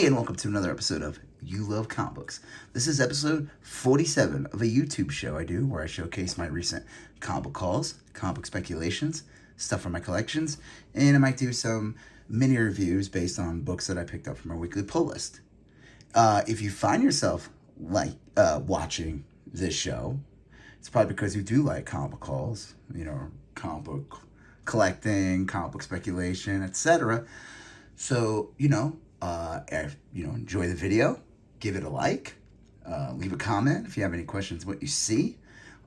Hey, and welcome to another episode of You Love Comic Books. This is episode 47 of a YouTube show I do where I showcase my recent comic book hauls, comic book speculations, stuff from my collections, and I might do some mini reviews based on books that I picked up from our weekly pull list. If you find yourself watching this show, it's probably because you do like comic book hauls, comic book collecting, comic book speculation, etc. So, if you enjoy the video, give it a like, leave a comment if you have any questions what you see,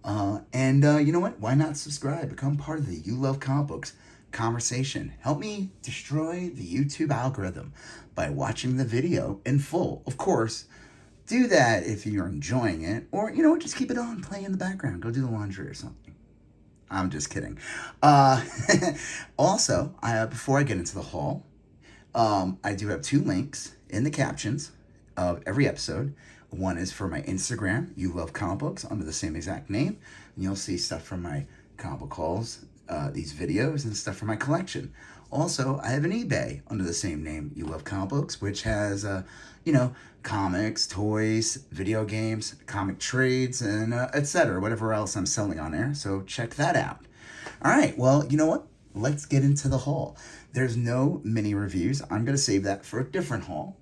and you know what? Why not subscribe? Become part of the You Love Comic Books conversation. Help me destroy the YouTube algorithm by watching the video in full. Of course, do that if you're enjoying it, or just keep it on, play in the background. Go do the laundry or something. I'm just kidding. Also, before I get into the haul, I do have two links in the captions of every episode. One is for my Instagram, You Love Comic Books, under the same exact name. And you'll see stuff from my comic book hauls, these videos, and stuff from my collection. Also, I have an eBay under the same name, You Love Comic Books, which has, comics, toys, video games, comic trades, and etc. Whatever else I'm selling on there. So check that out. All right, well, you know what? Let's get into the haul. There's no mini reviews. I'm going to save that for a different haul.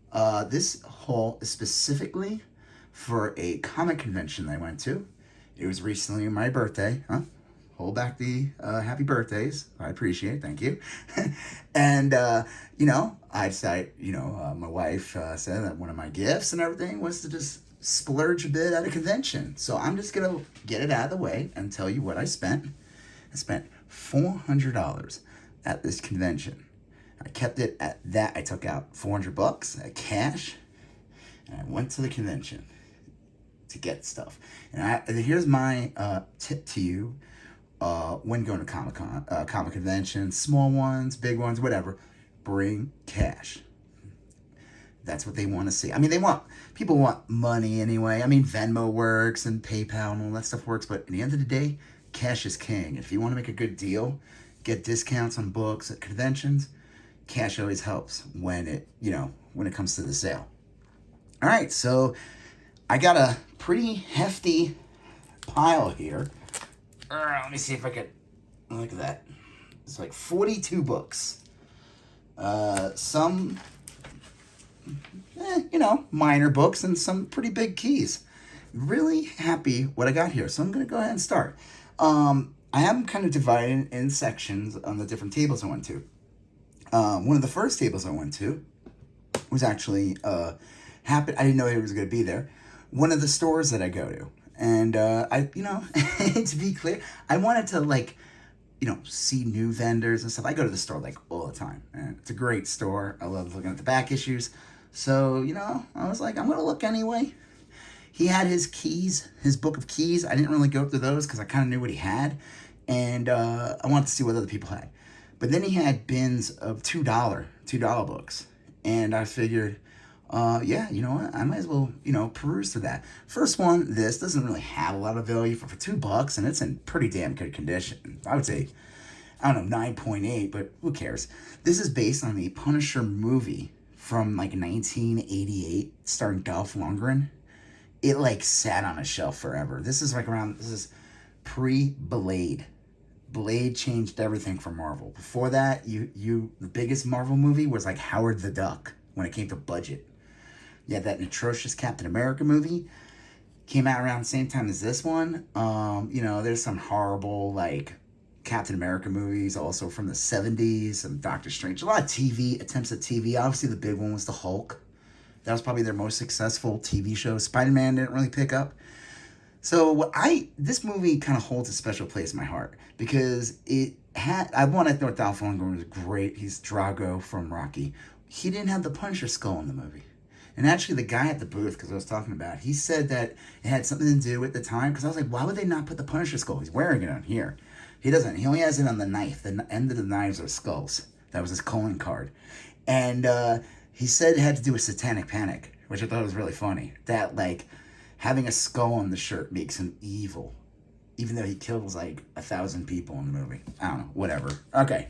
This haul is specifically for a comic convention that I went to. It was recently my birthday. Hold back the happy birthdays. I appreciate it. Thank you. And, I decided, my wife said that one of my gifts and everything was to just splurge a bit at a convention. So I'm just going to get it out of the way and tell you what I spent. I spent $400 at this convention. I kept it at that. I took out $400 at cash, and I went to the convention to get stuff. And here's my tip to you when going to comic conventions, small ones, big ones, whatever. Bring cash. That's what they want to see. I mean, people want money anyway. I mean, Venmo works and PayPal and all that stuff works, but at the end of the day, cash is king. If you want to make a good deal, get discounts on books at conventions, cash always helps when it comes to the sale. All right, so I got a pretty hefty pile here. Let me see if I could look at that. It's like 42 books. Some minor books and some pretty big keys. Really happy what I got here. So I'm going to go ahead and start. I have them kind of divided in sections on the different tables I went to. One of the first tables I went to was actually I didn't know it was going to be there. One of the stores that I go to. And to be clear, I wanted to see new vendors and stuff. I go to the store all the time. And it's a great store. I love looking at the back issues. So, I was like, I'm going to look anyway. He had his keys, his book of keys. I didn't really go through those because I kind of knew what he had. And I wanted to see what other people had. But then he had bins of $2 books. And I figured, you know what? I might as well, peruse through that. First one, this doesn't really have a lot of value for $2, and it's in pretty damn good condition. I would say, 9.8, but who cares? This is based on the Punisher movie from 1988, starring Dolph Lundgren. It sat on a shelf forever. This is pre-Blade. Blade changed everything for Marvel. Before that, the biggest Marvel movie was Howard the Duck when it came to budget. You had that atrocious Captain America movie. Came out around the same time as this one. There's some horrible Captain America movies also from the 70s, some Doctor Strange. A lot of TV, attempts at TV. Obviously the big one was the Hulk. That was probably their most successful TV show. SpiderMan didn't really pick up. So this movie kind of holds a special place in my heart because I wanted to know Dolph Lundgren was great. He's Drago from Rocky. He didn't have the Punisher skull in the movie. And actually the guy at the booth, because I was talking about, he said that it had something to do at the time. Because I was like, why would they not put the Punisher skull? He's wearing it on here. He doesn't. He only has it on the knife. The end of the knives are skulls. That was his calling card. And he said it had to do with Satanic Panic, which I thought was really funny. That, having a skull on the shirt makes him evil. Even though he kills, 1,000 people in the movie. I don't know. Whatever. Okay.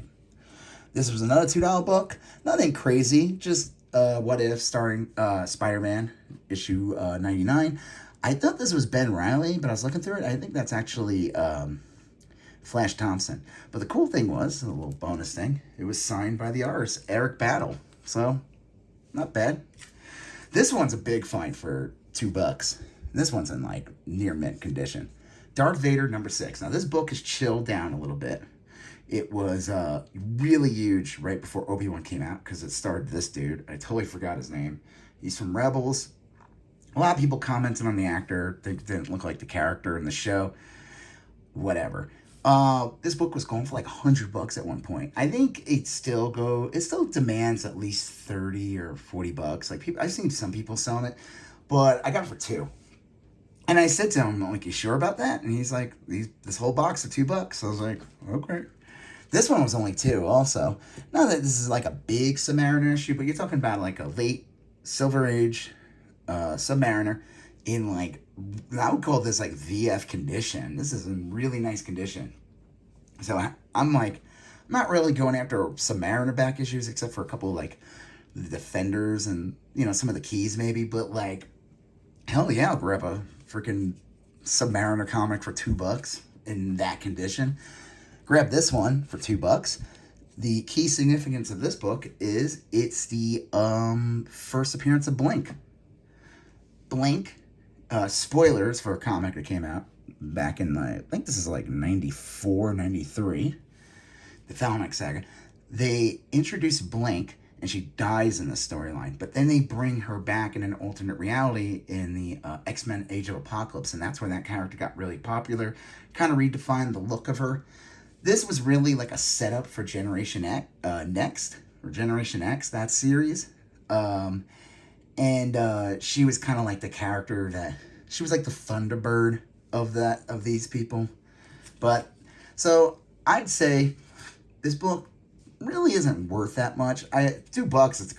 This was another $2 book. Nothing crazy. Just What If, starring Spider-Man, issue 99. I thought this was Ben Reilly, but I was looking through it. I think that's actually Flash Thompson. But the cool thing was, a little bonus thing, it was signed by the artist, Eric Battle. So, not bad. This one's a big find for $2. This one's in like near mint condition. Darth Vader #6. Now this book has chilled down a little bit. It was really huge right before Obi-Wan came out because it starred this dude. I totally forgot his name. He's from Rebels. A lot of people commented on the actor. They didn't look like the character in the show. Whatever. This book was going for like $100 at one point. I think it still demands at least $30 or $40. Like I've seen some people selling it, but I got it for $2. And I said to him, like, you sure about that? And he's like, this whole box of $2. So I was like, okay. This one was only $2 also. Not that this is like a big Submariner issue, but you're talking about like a late Silver Age Submariner in like, I would call this like VF condition. This is in really nice condition. So I'm like, I'm not really going after Submariner back issues except for a couple of like the Defenders and, you know, some of the keys maybe. But like, hell yeah, I'll grab a freaking Submariner comic for $2 in that condition. Grab this one for $2. The key significance of this book is it's the first appearance of Blink. Blink, spoilers for a comic that came out back in, I think this is like 94, 93, the Thalamic Saga. They introduce Blink, and she dies in the storyline, but then they bring her back in an alternate reality in the X-Men Age of Apocalypse, and that's where that character got really popular, kind of redefined the look of her. This was really like a setup for Generation X, Generation X, that series. And she was kind of like the character that, she was like the Thunderbird of these people. But, so, I'd say this book really isn't worth that much. $2, it's a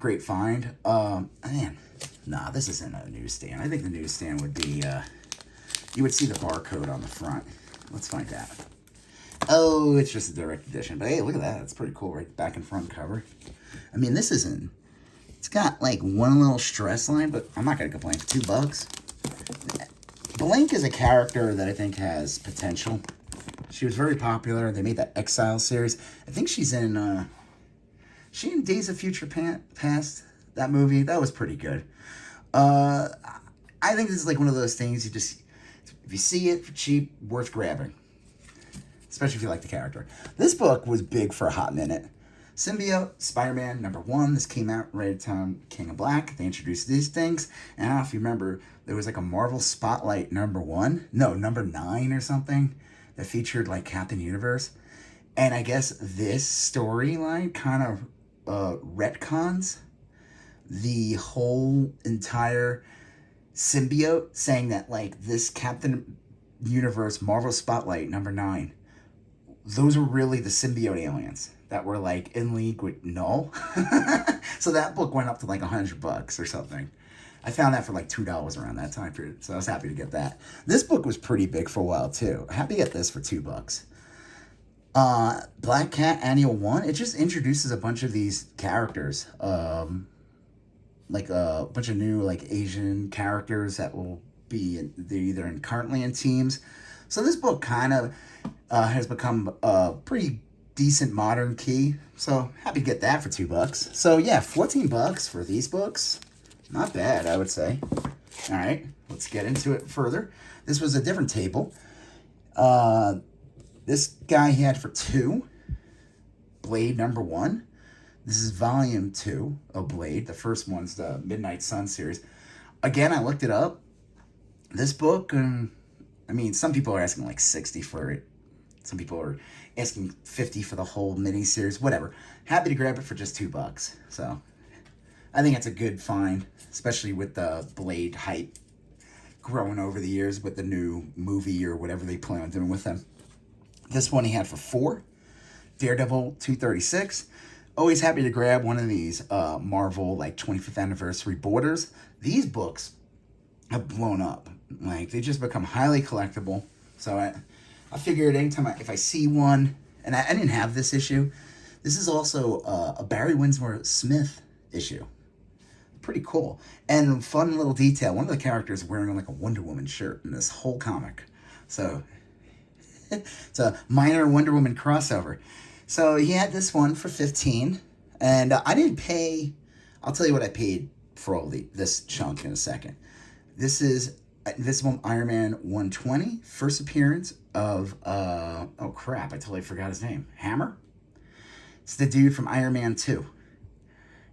great find. Man, nah, this isn't a newsstand. I think the newsstand would be, you would see the barcode on the front. Let's find out. Oh, it's just a direct edition. But hey, look at that. That's pretty cool, right? Back and front cover. I mean, this isn't, it's got like one little stress line, but I'm not going to complain for $2. Blink is a character that I think has potential. She was very popular. They made that Exile series. I think she's in, she in Days of Future Past, that movie. That was pretty good. I think this is like one of those things you just, if you see it for cheap, worth grabbing. Especially if you like the character. This book was big for a hot minute. Symbiote, Spider-Man #1. This came out right at the time King of Black. They introduced these things. And I don't know if you remember, there was like a Marvel Spotlight #1. No, #9 or something. That featured like Captain Universe. And I guess this storyline kind of retcons the whole entire symbiote, saying that like this Captain Universe Marvel Spotlight #9, those were really the symbiote aliens that were like in league with Null. So that book went up to like $100 or something. I found that for like $2 around that time period, so I was happy to get that. This book was pretty big for a while too. Happy to get this for $2. Black Cat Annual 1, it just introduces a bunch of these characters. Like a bunch of new like Asian characters that will be they're either currently in teams. So this book kind of has become a pretty decent modern key. So happy to get that for $2. So yeah, $14 for these books. Not bad, I would say. All right, let's get into it further. This was a different table. This guy he had for $2. Blade #1. This is volume 2 of Blade. The first one's the Midnight Sun series. Again, I looked it up. This book, I mean, some people are asking like $60 for it. Some people are asking $50 for the whole mini-series. Whatever. Happy to grab it for just $2. So, I think it's a good find, especially with the Blade hype growing over the years with the new movie or whatever they plan on doing with them. This one he had for $4. Daredevil 236. Always happy to grab one of these Marvel like 25th anniversary borders. These books have blown up. Like, they just become highly collectible. So I figured anytime if I see one, and I didn't have this issue. This is also a Barry Windsor Smith issue. Pretty cool. And fun little detail, one of the characters wearing like a Wonder Woman shirt in this whole comic. So it's a minor Wonder Woman crossover. So he had this one for 15, and I didn't pay. I'll tell you what I paid for all this chunk in a second. This is Invisible Iron Man 120, first appearance of oh crap, I totally forgot his name. Hammer? It's the dude from Iron Man 2.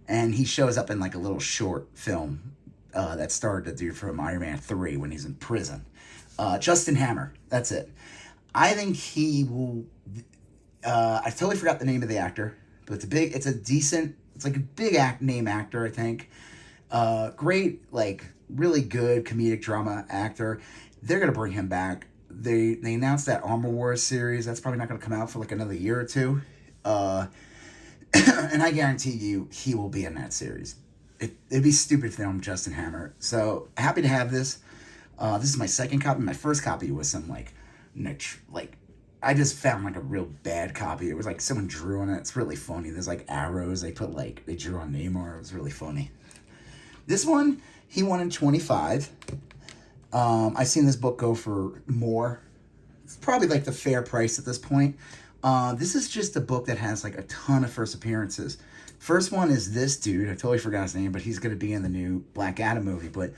And he shows up in like a little short film that starred the dude from Iron Man 3 when he's in prison. Justin Hammer, that's it. I think he will. I totally forgot the name of the actor, but it's like a big name actor, I think. Great, like really good comedic drama actor. They're gonna bring him back. They announced that Armor Wars series. That's probably not gonna come out for like another year or two. And I guarantee you, he will be in that series. It'd be stupid if they don't Justin Hammer. So happy to have this. This is my second copy. My first copy was some like I just found like a real bad copy. It was like someone drew on it. It's really funny. There's like arrows. They drew on Namor. It was really funny. This one, he wanted 25. I've seen this book go for more. It's probably like the fair price at this point. This is just a book that has like a ton of first appearances. First one is this dude. I totally forgot his name, but he's going to be in the new Black Adam movie. But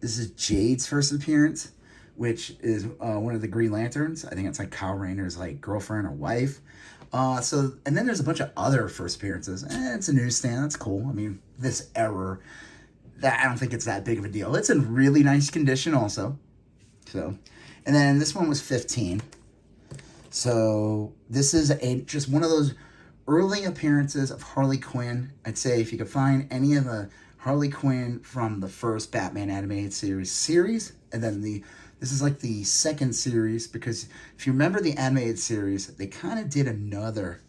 this is Jade's first appearance, which is one of the Green Lanterns. I think it's like Kyle Rayner's like girlfriend or wife. And then there's a bunch of other first appearances. It's a newsstand. That's cool. I mean, this error, I don't think it's that big of a deal. It's in really nice condition also. So, and then this one was 15. So this is just one of those early appearances of Harley Quinn. I'd say if you could find any of the Harley Quinn from the first Batman animated series, and then this is like the second series, because if you remember the animated series, they kind of did another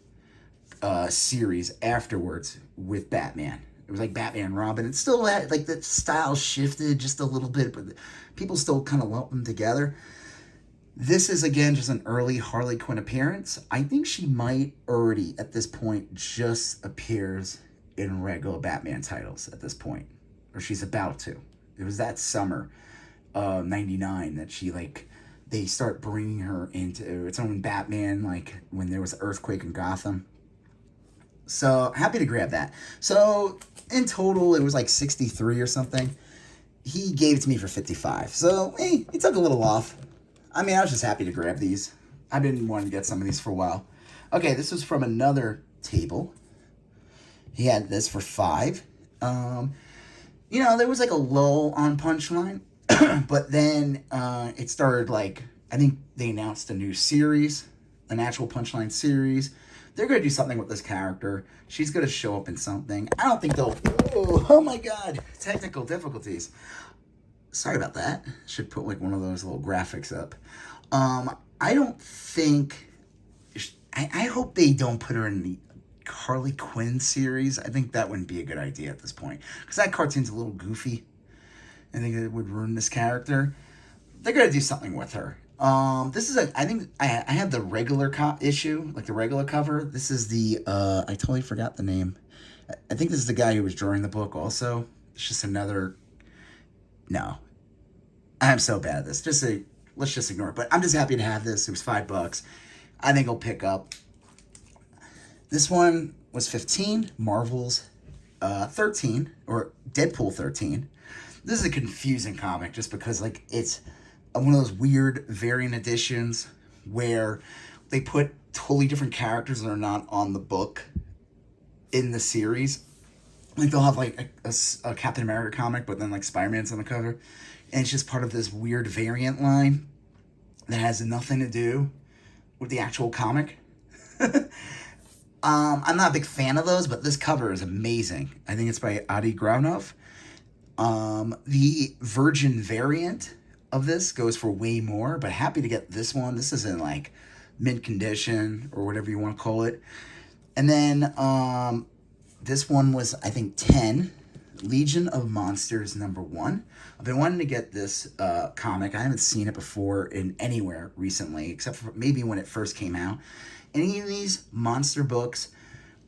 series afterwards with Batman. It was like Batman and Robin. It still had, like, the style shifted just a little bit, but people still kind of lump them together. This is, again, just an early Harley Quinn appearance. I think she might already, at this point, just appears in regular Batman titles at this point. Or she's about to. It was that summer, 99, that she, like, they start bringing her into its own Batman, like, when there was an earthquake in Gotham. So, happy to grab that. So, in total, it was like 63 or something. He gave it to me for 55. So, hey, he took a little off. I mean, I was just happy to grab these. I've been wanting to get some of these for a while. Okay, this was from another table. He had this for 5. There was like a lull on Punchline. But then it started, like, I think they announced a new series, an actual Punchline series. They're going to do something with this character. She's going to show up in something. I don't think they'll... Oh my God. Technical difficulties. Sorry about that. Should put like one of those little graphics up. I don't think... I hope they don't put her in the Harley Quinn series. I think that wouldn't be a good idea at this point, because that cartoon's a little goofy. I think it would ruin this character. They're going to do something with her. This is I think I have the regular issue, like the regular cover. This is the, I totally forgot the name. I think this is the guy who was drawing the book also. It's just another, no. I'm so bad at this. Let's just ignore it. But I'm just happy to have this. It was $5. I think I'll pick up. This one was 15. Marvel's 13, or Deadpool 13. This is a confusing comic just because, like, it's one of those weird variant editions where they put totally different characters that are not on the book in the series. Like, they'll have, like, a Captain America comic, but then, like, Spider-Man's on the cover. And it's just part of this weird variant line that has nothing to do with the actual comic. I'm not a big fan of those, but this cover is amazing. I think it's by Adi Graunov. The Virgin variant of this goes for way more, but happy to get this one. This is in, like, mint condition, or whatever you want to call it. And then this one was, I think, 10. Legion of Monsters #1. I've been wanting to get this comic. I haven't seen it before in anywhere recently, except for maybe when it first came out. Any of these monster books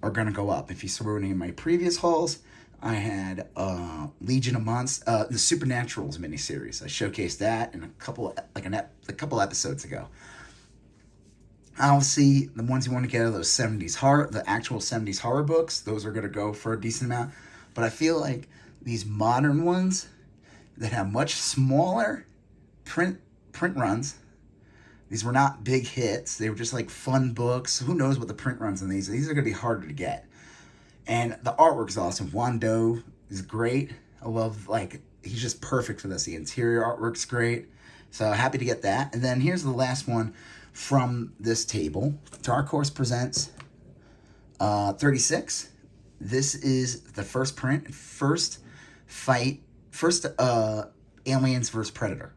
are going to go up. If you saw any of my previous hauls, I had Legion of Monsters, the Supernaturals miniseries. I showcased that in a couple episodes ago. Obviously, the ones you want to get are those 70s horror, the actual 70s horror books. Those are going to go for a decent amount. But I feel like these modern ones that have much smaller print runs. These were not big hits. They were just like fun books. Who knows what the print runs in these? These are going to be harder to get. And the artwork is awesome. Wando is great. I love, like, he's just perfect for this. The interior artwork's great. So happy to get that. And then here's the last one from this table. Dark Horse presents 36. This is the first print, first Aliens vs. Predator.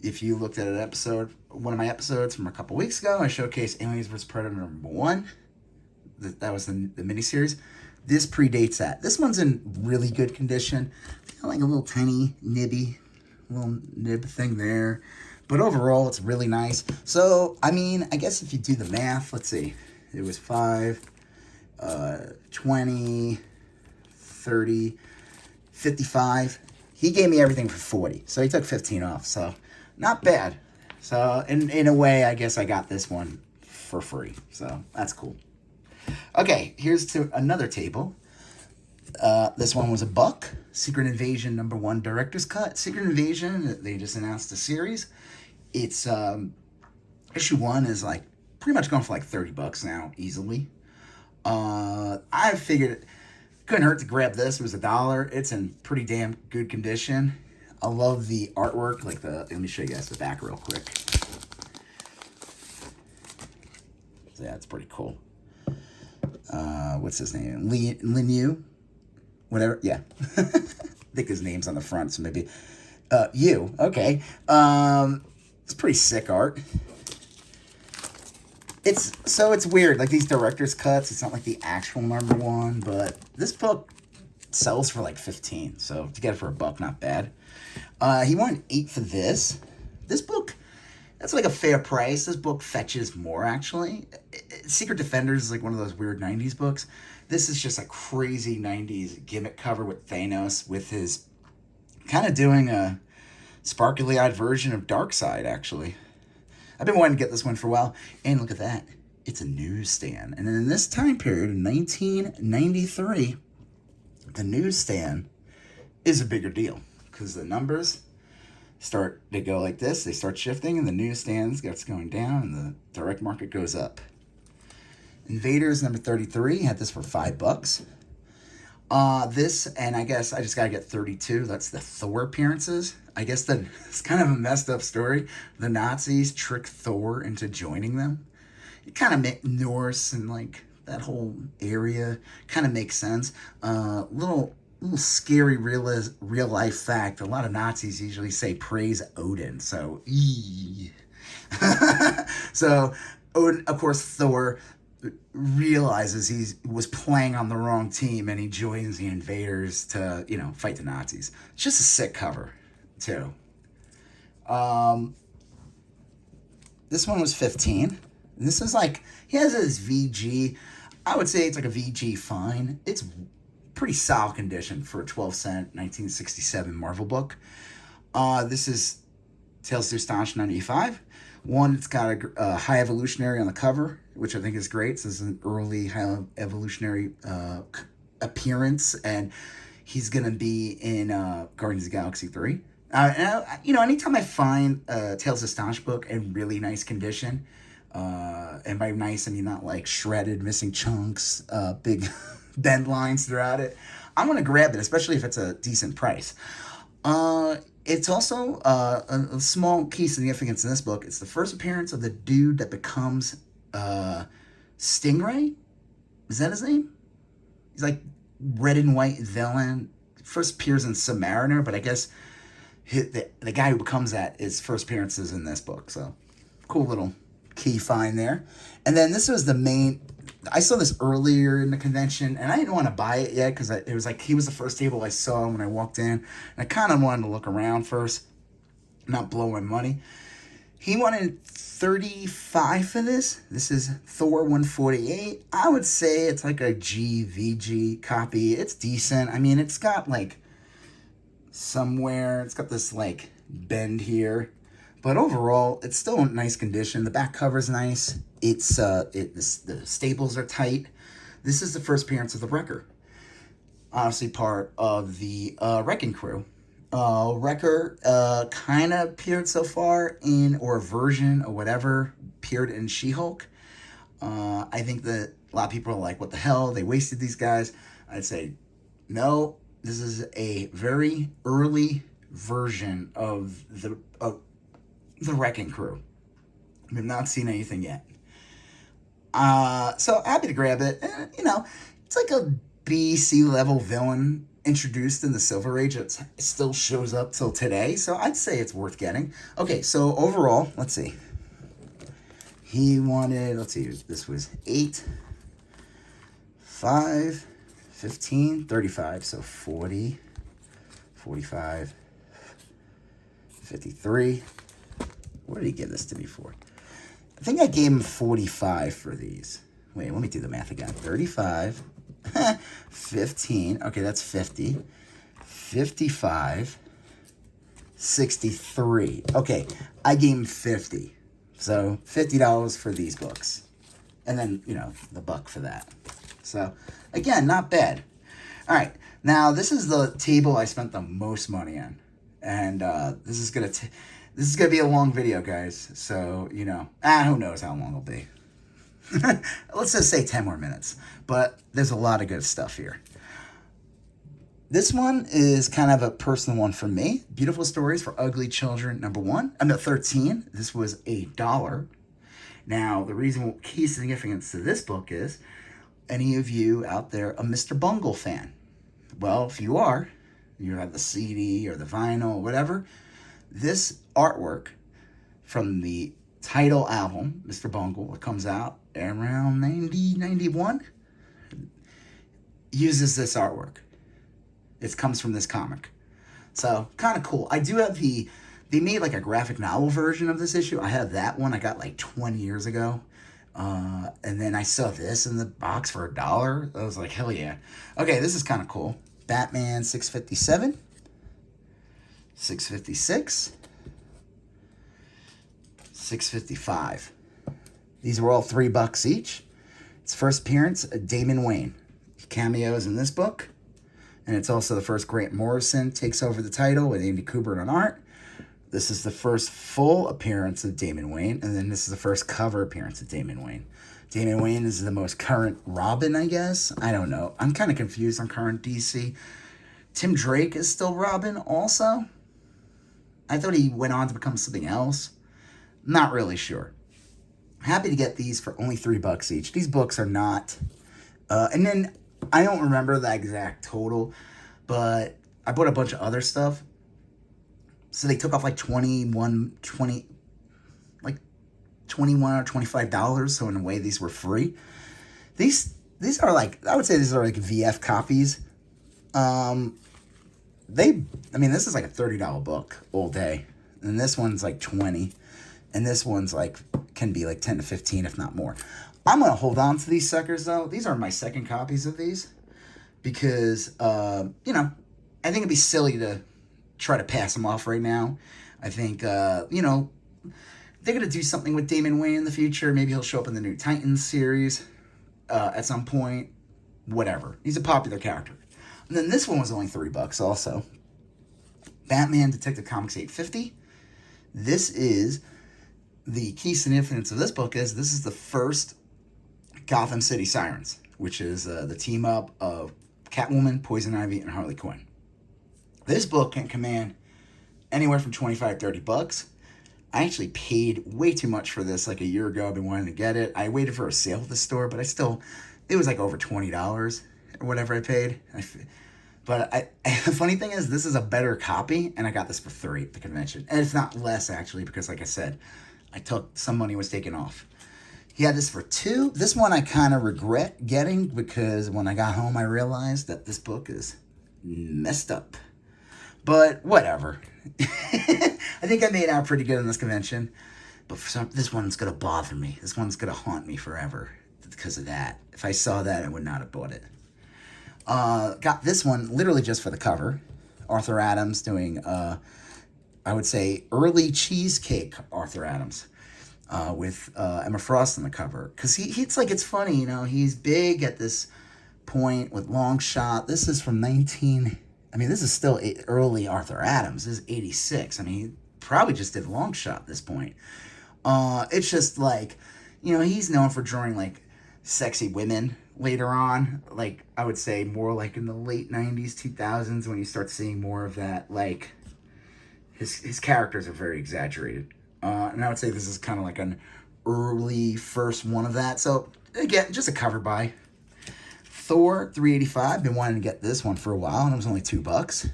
If you looked at an episode, one of my episodes from a couple weeks ago, I showcased Aliens vs. Predator #1. That was the miniseries. This predates that. This one's in really good condition. Like a little tiny little nib thing there. But overall, it's really nice. So, I mean, I guess if you do the math, let's see. It was 5, 20, 30, 55. He gave me everything for 40. So he took 15 off. So, not bad. So, in a way, I guess I got this one for free. So, that's cool. Okay, here's to another table. This one was $1. Secret Invasion #1 Director's Cut. Secret Invasion, they just announced a series. It's, issue 1 is like, pretty much going for like $30 now, easily. I figured, couldn't hurt to grab this. It was $1. It's in pretty damn good condition. I love the artwork, like let me show you guys the back real quick. So yeah, it's pretty cool. What's his name? Lin Yu? Whatever, yeah. I think his name's on the front, so maybe, Yu, okay. It's pretty sick art. It's weird, like these director's cuts, it's not like the actual #1, but this book sells for like 15, so to get it for $1, not bad. He wanted 8 for this. This book, that's like a fair price. This book fetches more, actually. Secret Defenders is like one of those weird 90s books. This is just a crazy 90s gimmick cover with Thanos, with his kind of doing a sparkly-eyed version of Darkseid, actually. I've been wanting to get this one for a while. And look at that. It's a newsstand. And in this time period, in 1993, the newsstand is a bigger deal. Because the numbers they go like this. They start shifting, and the newsstand gets going down, and the direct market goes up. Invaders #33. Had this for $5. This, and I guess I just got to get 32. That's the Thor Appearances. I guess it's kind of a messed up story. The Nazis tricked Thor into joining them. It kind of makes Norse and like that whole area kind of makes sense. Little scary real life fact. A lot of Nazis usually say praise Odin. So, so Odin, of course, Thor realizes he was playing on the wrong team, and he joins the invaders to, fight the Nazis. It's just a sick cover, too. This one was 15. This is like, he has his VG. I would say it's like a VG fine. It's pretty solid condition for a 12-cent 1967 Marvel book. This is Tales to Astonish 95. One, it's got a High Evolutionary on the cover, which I think is great. This is an early High Evolutionary appearance, and he's going to be in Guardians of the Galaxy 3. Anytime I find a Tales to Astonish book in really nice condition, and by nice, I mean not like shredded, missing chunks, big bend lines throughout it, I'm going to grab it, especially if it's a decent price. It's also a small key significance in this book. It's the first appearance of the dude that becomes Stingray. Is that his name? He's like red and white villain. First appears in Submariner, but I guess the guy who becomes that is first appearances in this book. So cool little key find there. And then this was the main. I saw this earlier in the convention, and I didn't want to buy it yet because it was like he was the first table I saw when I walked in. And I kind of wanted to look around first, not blow my money. He wanted $35 for this. This is Thor 148. I would say it's like a GVG copy. It's decent. I mean, it's got like somewhere, it's got this like bend here, but overall it's still in nice condition. The back cover's nice. It's the staples are tight. This is the first appearance of the Wrecker, obviously part of the Wrecking Crew. Wrecker kind of appeared so far in, or a version or whatever appeared in She-Hulk. I think that a lot of people are like, what the hell, they wasted these guys. I'd say no, this is a very early version of the Wrecking Crew. We've not seen anything yet. So happy to grab it. And, you know, it's like a B-C level villain introduced in the Silver Age. It still shows up till today, so I'd say it's worth getting. Okay, so overall, let's see. He wanted, let's see, this was 8, 5, 15, 35, so 40, 45, 53. What did he give this to me for? I think I gave him 45 for these. Wait, let me do the math again. 35, 15, okay, that's 50, 55, 63. Okay, I gave him 50. So $50 for these books. And then, you know, the buck for that. So, again, not bad. All right, now this is the table I spent the most money on. And this is gonna be a long video, guys. So, you know, who knows how long it'll be. Let's just say 10 more minutes. But there's a lot of good stuff here. This one is kind of a personal one for me. Beautiful Stories for Ugly Children, #1. I'm at 13. This was $1. Now, the reason, key significance to this book is, any of you out there a Mr. Bungle fan? Well, if you are, you have the CD or the vinyl or whatever, this artwork from the title album, Mr. Bungle, it comes out around 90, 91, uses this artwork. It comes from this comic. So, kind of cool. I do have they made like a graphic novel version of this issue. I have that one I got like 20 years ago. And then I saw this in the box for $1. I was like, hell yeah. Okay, this is kind of cool. Batman 657, 656, 655. These were all $3 each. Its first appearance, Damon Wayne. He cameos in this book. And it's also the first Grant Morrison takes over the title with Andy Kubert on art. This is the first full appearance of Damon Wayne. And then this is the first cover appearance of Damon Wayne. Damon Wayne is the most current Robin, I guess. I don't know. I'm kind of confused on current DC. Tim Drake is still Robin also. I thought he went on to become something else. Not really sure. Happy to get these for only $3 each. These books are not... and then, I don't remember the exact total, but I bought a bunch of other stuff. So they took off like $21 or $25. So in a way, these were free. These are like, I would say these are like VF copies. This is like a $30 book all day. And this one's like 20. And this one's like, can be like 10 to 15, if not more. I'm going to hold on to these suckers, though. These are my second copies of these. Because, you know, I think it'd be silly to try to pass them off right now. I think, you know, they're going to do something with Damon Wayne in the future. Maybe he'll show up in the new Titans series at some point. Whatever. He's a popular character. And then this one was only $3 also. Batman Detective Comics 850. This is... The key significance of this book is this is the first Gotham City Sirens, which is the team up of Catwoman, Poison Ivy, and Harley Quinn. This book can command anywhere from $25 to $30. I actually paid way too much for this like a year ago. I've been wanting to get it. I waited for a sale at the store, but it was like over $20 or whatever I paid. But the funny thing is, this is a better copy, and I got this for $3 at the convention. And it's not less, actually, because like I said, some money was taken off. He had this for $2. This one I kind of regret getting because when I got home, I realized that this book is messed up. But whatever. I think I made out pretty good in this convention. But this one's going to bother me. This one's going to haunt me forever because of that. If I saw that, I would not have bought it. Got this one literally just for the cover. Arthur Adams doing, I would say, early cheesecake Arthur Adams. With Emma Frost on the cover. Because it's funny, you know, he's big at this point with long shot. This is from this is still early Arthur Adams. This is 86. I mean, he probably just did long shot at this point. It's just like, you know, he's known for drawing like sexy women later on. Like, I would say more like in the late 90s, 2000s when you start seeing more of that. Like, his characters are very exaggerated. And I would say this is kind of like an early first one of that. So, again, just a cover buy. Thor 385. Been wanting to get this one for a while, and it was only $2.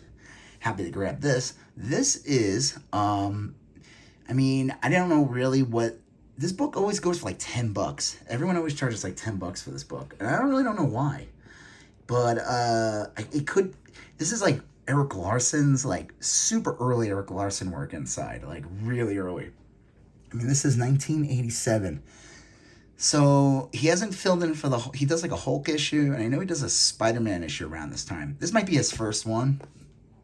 Happy to grab this. This is, I don't know really what... This book always goes for like $10. Everyone always charges like $10 for this book. And I don't know why. But it could... This is like Eric Larson's, like, super early Eric Larson work inside. Like, really early. I mean, this is 1987. So, he hasn't filled in for he does, like, a Hulk issue, and I know he does a SpiderMan issue around this time. This might be his first one.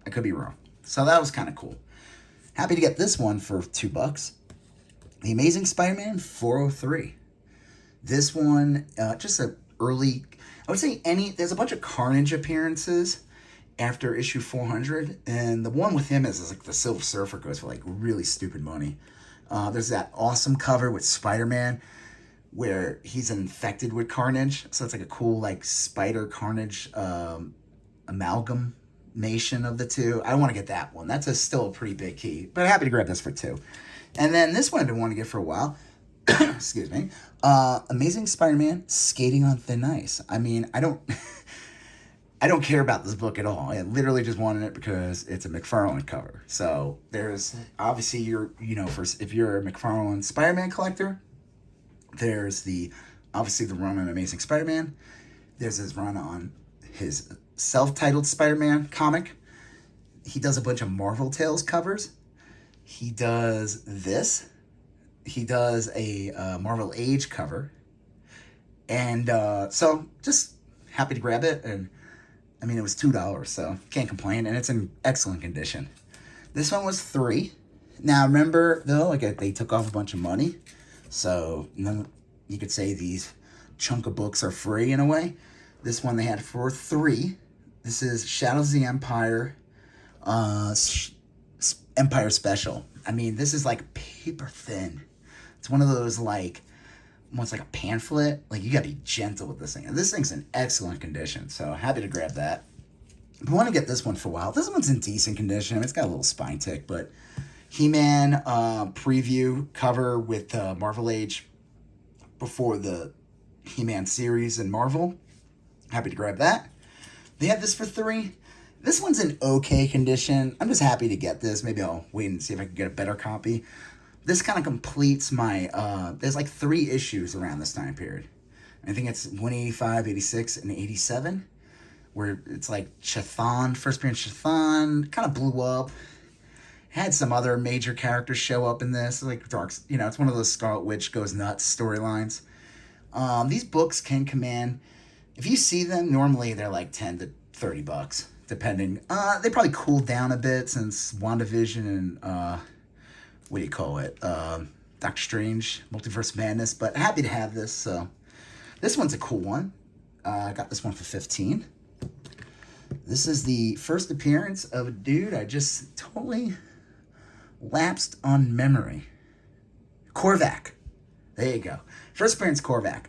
I could be wrong. So, that was kind of cool. Happy to get this one for $2. The Amazing Spider-Man 403. This one, just an early... I would say there's a bunch of Carnage appearances after issue 400, and the one with him is like the Silver Surfer goes for like really stupid money. There's that awesome cover with Spider-Man where he's infected with Carnage, so it's like a cool like Spider Carnage amalgamation of the two. I want to get that one. That's still a pretty big key, but I'm happy to grab this for $2. And then this one I've been wanting to get for a while. Excuse me. Amazing Spider-Man Skating on Thin Ice. I mean, I don't care about this book at all. I literally just wanted it because it's a McFarlane cover. So there's obviously if you're a McFarlane Spider-Man collector, there's obviously the run on Amazing Spider-Man. There's his run on his self-titled Spider-Man comic. He does a bunch of Marvel Tales covers. He does this. He does a Marvel Age cover. And so just happy to grab it. And I mean, it was $2, so can't complain. And it's in excellent condition. This one was $3. Now, remember, though, like they took off a bunch of money. So you could say these chunk of books are free in a way. This one they had for $3. This is Shadows of the Empire Empire Special. I mean, this is like paper thin. It's one of those like, almost like a pamphlet. Like, you gotta be gentle with this thing. And this thing's in excellent condition, so happy to grab that. I want to get this one for a while. This one's in decent condition. It's got a little spine tick, but HeMan preview cover with Marvel Age before the HeMan series in Marvel. Happy to grab that. They had this for $3. This one's in okay condition. I'm just happy to get this. Maybe I'll wait and see if I can get a better copy. This kind of completes my... there's like 3 issues around this time period. I think it's 185, 86, and 87. Where it's like Chthon, first appearance Chthon, kind of blew up. Had some other major characters show up in this. Like it's one of those Scarlet Witch goes nuts storylines. These books can command... If you see them, normally they're like $10 to $30. Depending. They probably cooled down a bit since WandaVision and, what do you call it? Doctor Strange, Multiverse Madness. But happy to have this. So this one's a cool one. I got this one for $15. This is the first appearance of a dude I just totally lapsed on memory. Korvac. There you go. First appearance, Korvac.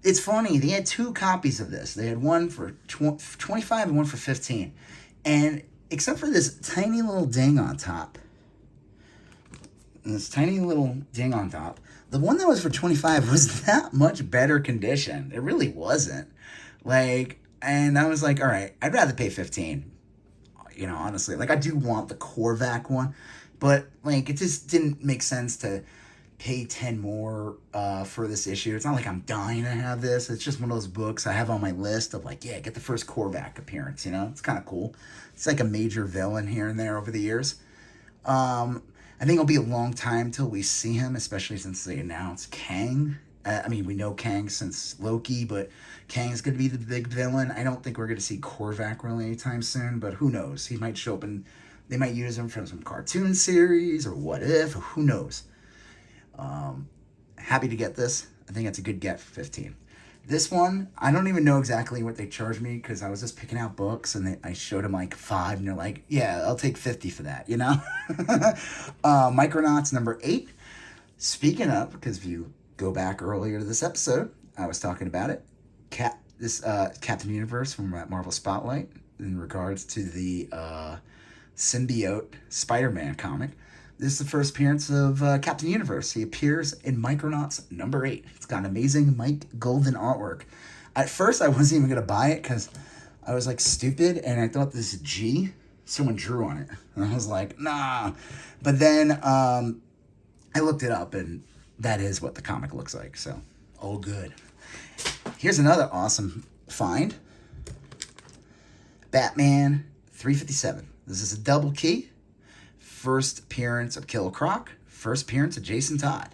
It's funny, they had 2 copies of this. They had one for 25 and one for 15. And except for this tiny little ding on top, the one that was for 25 was not much better condition. It really wasn't. And I was like, all right, I'd rather pay 15. Honestly. I do want the Korvac one, but it just didn't make sense to pay 10 more for this issue. It's not like I'm dying to have this. It's just one of those books I have on my list of get the first Korvac appearance, It's kind of cool. It's like a major villain here and there over the years. I I think it'll be a long time till we see him, especially since they announced Kang. I mean, we know Kang since Loki, but Kang's going to be the big villain. I don't think we're going to see Korvac really anytime soon, but who knows? He might show up and they might use him from some cartoon series or what if, or who knows. Happy to get this. I think it's a good get for 15. This one, I don't even know exactly what they charged me because I was just picking out books and I showed them like 5 and they're like, yeah, I'll take 50 for that, you know? Micronauts number 8. Speaking of, because if you go back earlier to this episode, I was talking about it. Captain Universe from Marvel Spotlight in regards to the symbiote SpiderMan comic. This is the first appearance of Captain Universe. He appears in Micronauts number 8. It's got amazing Mike Golden artwork. At first, I wasn't even going to buy it because I was like stupid and I thought this G, someone drew on it. And I was like, nah. But then I looked it up and that is what the comic looks like. So, all good. Here's another awesome find. Batman 357. This is a double key. First appearance of Killer Croc. First appearance of Jason Todd.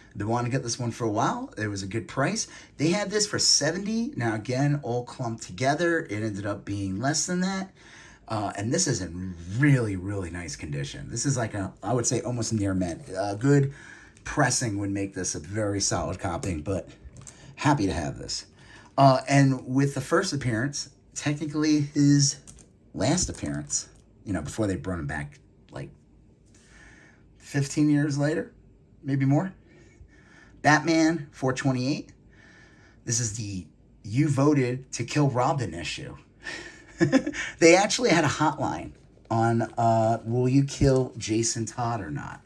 I've been wanting to get this one for a while. It was a good price. They had this for $70. Now again, all clumped together. It ended up being less than that. And this is in really, really nice condition. This is like I would say almost near mint. Good pressing would make this a very solid copy, but happy to have this. And with the first appearance, technically his last appearance, before they brought him back like 15 years later, maybe more. Batman 428. This is the You Voted to Kill Robin issue. They actually had a hotline on will you kill Jason Todd or not?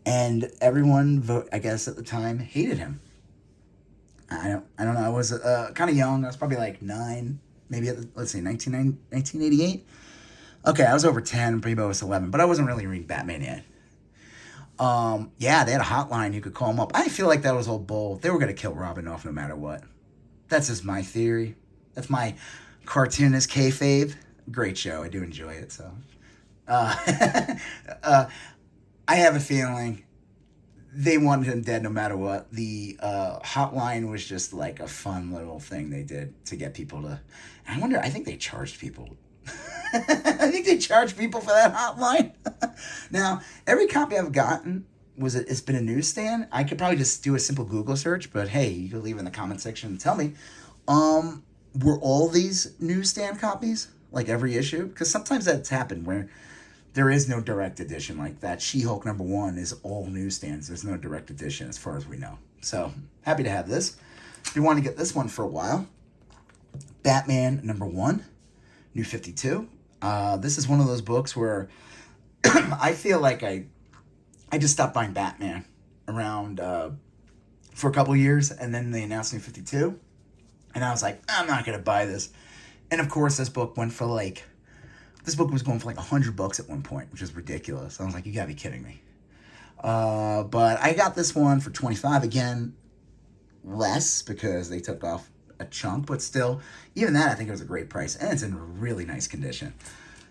And everyone I guess at the time hated him. I don't know. I was kind of young. I was probably like 9, maybe let's say 1988. Okay, I was over 10, maybe I was 11, but I wasn't really reading Batman yet. Yeah, they had a hotline. You could call them up. I feel like that was all bull. They were going to kill Robin off no matter what. That's just my theory. That's my cartoonist kayfabe. Great show. I do enjoy it. So, I have a feeling they wanted him dead no matter what. The hotline was just like a fun little thing they did to get people to... I think they charged people. I think they charge people for that hotline. Now, every copy I've gotten it's been a newsstand. I could probably just do a simple Google search, but hey, you can leave in the comment section and tell me. Were all these newsstand copies, like every issue? Because sometimes that's happened where there is no direct edition. Like that She-Hulk number 1 is all newsstands. There's no direct edition as far as we know. So, happy to have this. If you want to get this one for a while, Batman number 1, New 52. This is one of those books where I feel like I just stopped buying Batman around for a couple years, and then they announced New 52, and I was like, I'm not gonna buy this. And of course, this book was going for like $100 at one point, which is ridiculous. I was like, you gotta be kidding me. But I got this one for $25, again, less because they took off a chunk, but still, even that I think it was a great price, and it's in really nice condition.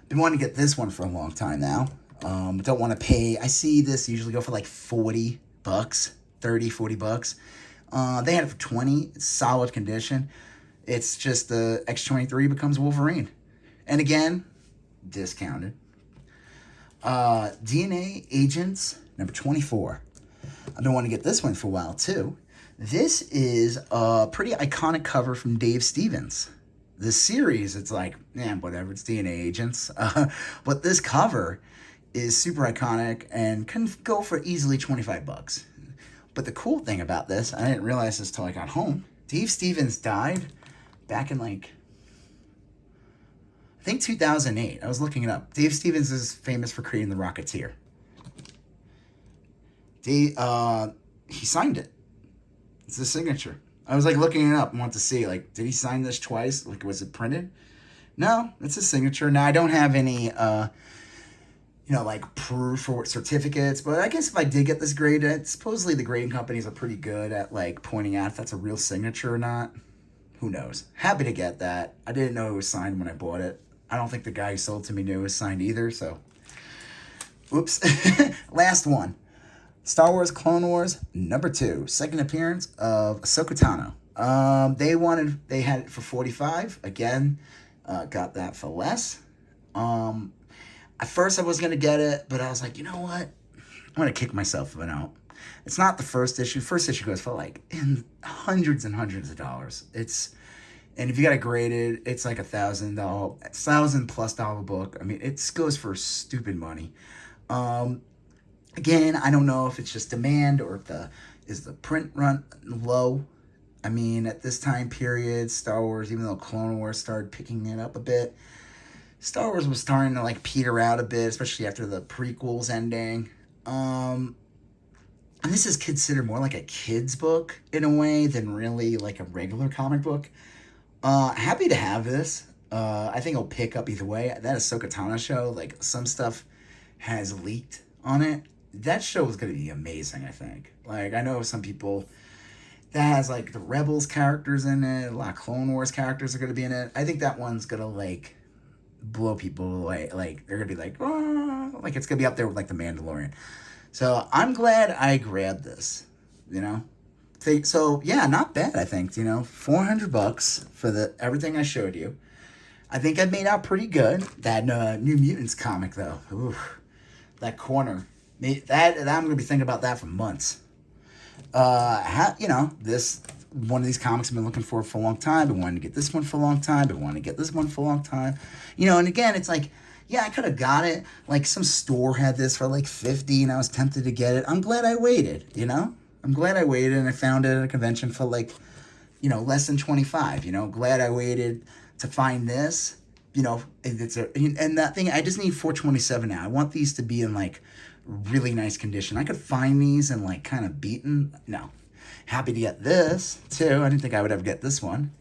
Been wanting to get this one for a long time now. Don't want to pay. I see this usually go for like $40, $30, $40. They had it for $20. It's solid condition. It's just the X23 becomes Wolverine, and again, discounted. DNA Agents number 24. I've been wanting to get this one for a while too. This is a pretty iconic cover from Dave Stevens. The series, it's like, whatever, it's DNA Agents. But this cover is super iconic and can go for easily $25. But the cool thing about this, I didn't realize this till I got home. Dave Stevens died back in I think 2008. I was looking it up. Dave Stevens is famous for creating The Rocketeer. He signed it. It's the signature. I was looking it up and wanted to see, did he sign this twice? Was it printed? No, it's a signature. Now, I don't have any, proof or certificates, but I guess if I did get this graded, supposedly the grading companies are pretty good at, pointing out if that's a real signature or not. Who knows? Happy to get that. I didn't know it was signed when I bought it. I don't think the guy who sold it to me knew it was signed either, so Oops. Last one. Star Wars Clone Wars #2. Second appearance of Ahsoka Tano. They had it for $45. Again, got that for less. At first I was going to get it, but I was like, you know what? I'm going to kick myself out. It's not the first issue. First issue goes for like hundreds and hundreds of dollars. And if you got it graded, it's like $1,000, $1,000+ book. I mean, it goes for stupid money. Again, I don't know if it's just demand or if the print run low. I mean, at this time period, Star Wars, even though Clone Wars started picking it up a bit, Star Wars was starting to like peter out a bit, especially after the prequels ending. And this is considered more like a kid's book in a way than really like a regular comic book. Happy to have this. I think it'll pick up either way. That Ahsoka Tano show, like some stuff has leaked on it. That show is going to be amazing, I think. Like, I know some people that has like the Rebels characters in it, a lot of Clone Wars characters are going to be in it. I think that one's going to like blow people away. Like, they're going to be like, oh, like it's going to be up there with like the Mandalorian. So I'm glad I grabbed this, you know. So yeah, not bad, I think, you know. $400 for everything I showed you. I think I made out pretty good. That New Mutants comic though, oof, that corner, that I'm gonna be thinking about that for months. You know, this one of these comics I've been looking for a long time. Been wanting to get this one for a long time. Been wanting to get this one for a long time. You know, and again, it's like, yeah, I could have got it. Like some store had this for like $50, and I was tempted to get it. I'm glad I waited. You know, I'm glad I waited, and I found it at a convention for like, you know, less than $25. You know, glad I waited to find this. You know, and that thing. I just need $4.27 now. I want these to be in like really nice condition. I could find these and like kind of beaten. No, happy to get this too. I didn't think I would ever get this one.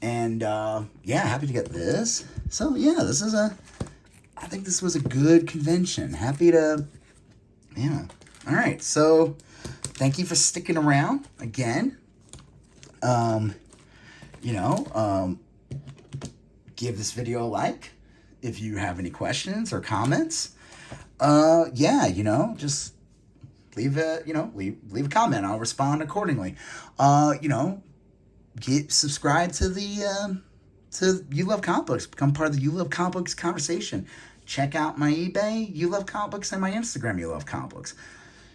And yeah, happy to get this. So yeah, I think this was a good convention. Happy to, yeah. All right, so thank you for sticking around again. You know, give this video a like if you have any questions or comments. Yeah, you know, just leave a comment. I'll respond accordingly. You know, subscribe to to You Love Comic Books. Become part of the You Love Comic Books conversation. Check out my eBay, You Love Comic Books, and my Instagram, You Love Comic Books.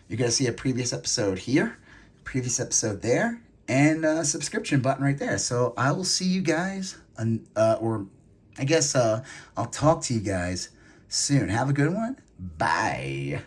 You're going to see a previous episode here, previous episode there, and a subscription button right there. So I will see you guys, or I guess I'll talk to you guys soon. Have a good one. Bye.